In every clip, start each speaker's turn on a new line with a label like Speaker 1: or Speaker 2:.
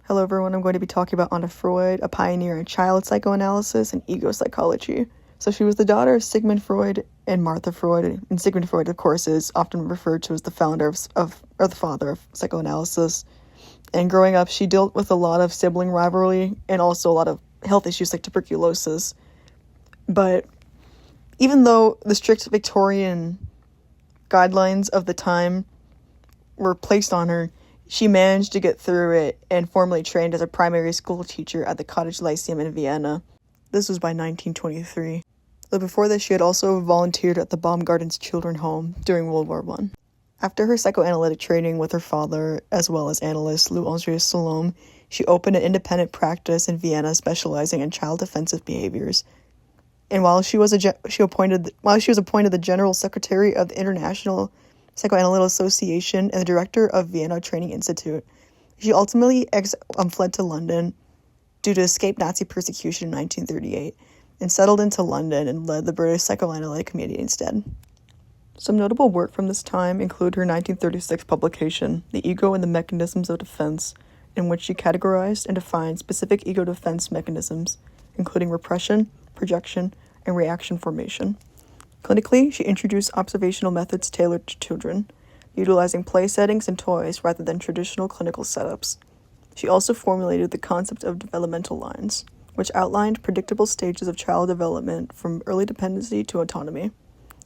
Speaker 1: Hello everyone, I'm going to be talking about Anna Freud, a pioneer in child psychoanalysis and ego psychology. So she was the daughter of Sigmund Freud and Martha Freud, and Sigmund Freud, of course, is often referred to as the founder or the father of psychoanalysis. And growing up, she dealt with a lot of sibling rivalry and also a lot of health issues like tuberculosis. But even though the strict Victorian guidelines of the time were placed on her, she managed to get through it and formally trained as a primary school teacher at the Cottage Lyceum in Vienna. This was by 1923. But before this, she had also volunteered at the Baumgarten's Children's Home during World War I. After her psychoanalytic training with her father, as well as analyst Louis-André Salome, she opened an independent practice in Vienna specializing in child defensive behaviors. And while she was appointed the General Secretary of the International Psychoanalytic Association and the director of Vienna Training Institute, she ultimately fled to London due to escape Nazi persecution in 1938 and settled into London and led the British psychoanalytic community instead. Some notable work from this time include her 1936 publication, The Ego and the Mechanisms of Defense, in which she categorized and defined specific ego defense mechanisms, including repression, projection, and reaction formation. Clinically, she introduced observational methods tailored to children, utilizing play settings and toys rather than traditional clinical setups. She also formulated the concept of developmental lines, which outlined predictable stages of child development from early dependency to autonomy.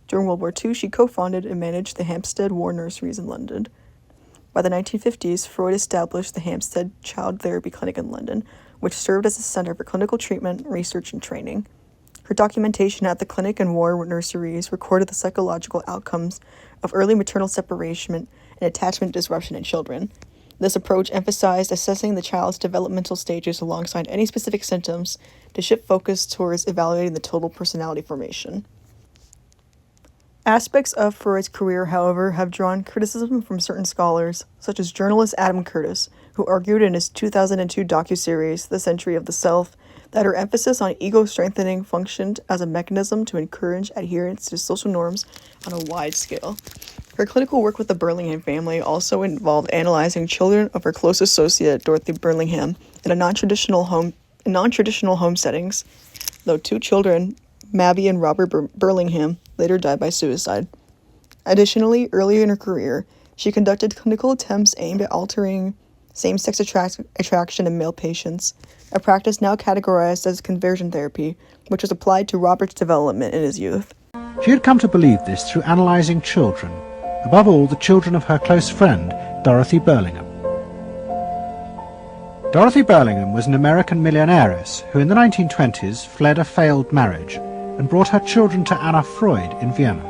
Speaker 1: During World War II, she co-founded and managed the Hampstead War Nurseries in London. By the 1950s, Freud established the Hampstead Child Therapy Clinic in London, which served as a center for clinical treatment, research, and training. Her documentation at the clinic and war nurseries recorded the psychological outcomes of early maternal separation and attachment disruption in children. This approach emphasized assessing the child's developmental stages alongside any specific symptoms to shift focus towards evaluating the total personality formation. Aspects of Freud's career, however, have drawn criticism from certain scholars, such as journalist Adam Curtis, who argued in his 2002 docuseries, The Century of the Self, that her emphasis on ego strengthening functioned as a mechanism to encourage adherence to social norms on a wide scale. Her clinical work with the Burlingham family also involved analyzing children of her close associate Dorothy Burlingham in non-traditional home settings, though two children, Mabby and Robert Burlingham, later died by suicide. Additionally, earlier in her career, she conducted clinical attempts aimed at altering same-sex attraction in male patients, a practice now categorized as conversion therapy, which was applied to Robert's development in his youth.
Speaker 2: She had come to believe this through analysing children, above all the children of her close friend, Dorothy Burlingham. Dorothy Burlingham was an American millionairess who in the 1920s fled a failed marriage and brought her children to Anna Freud in Vienna.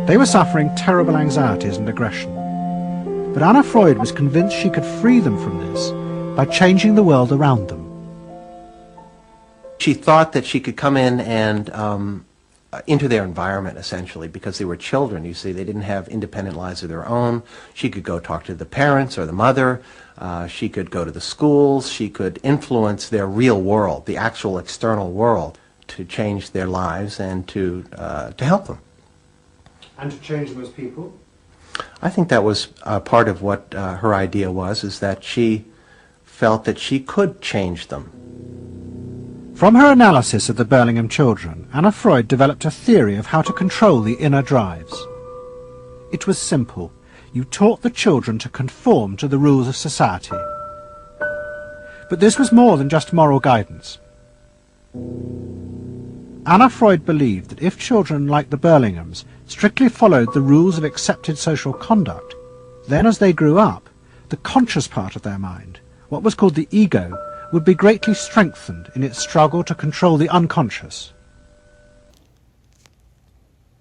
Speaker 2: They were suffering terrible anxieties and aggression, but Anna Freud was convinced she could free them from this by changing the world around them.
Speaker 3: She thought that she could come in and into their environment, essentially, because they were children, you see. They didn't have independent lives of their own. She could go talk to the parents or the mother. She could go to the schools. She could influence their real world, the actual external world, to change their lives and to help them.
Speaker 2: And to change them as people?
Speaker 3: I think that was part of what her idea was, is that she felt that she could change them.
Speaker 2: From her analysis of the Burlingham children, Anna Freud developed a theory of how to control the inner drives. It was simple. You taught the children to conform to the rules of society. But this was more than just moral guidance. Anna Freud believed that if children like the Burlinghams strictly followed the rules of accepted social conduct, then as they grew up, the conscious part of their mind, what was called the ego, would be greatly strengthened in its struggle to control the unconscious.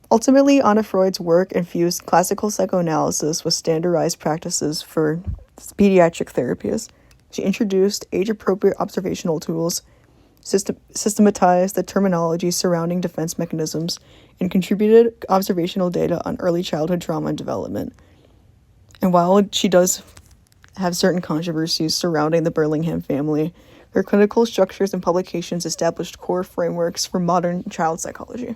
Speaker 1: Ultimately, Anna Freud's work infused classical psychoanalysis with standardized practices for pediatric therapies. She introduced age-appropriate observational tools, systematized the terminology surrounding defense mechanisms, and contributed observational data on early childhood trauma and development. And while she does have certain controversies surrounding the Burlingham family, her clinical structures and publications established core frameworks for modern child psychology.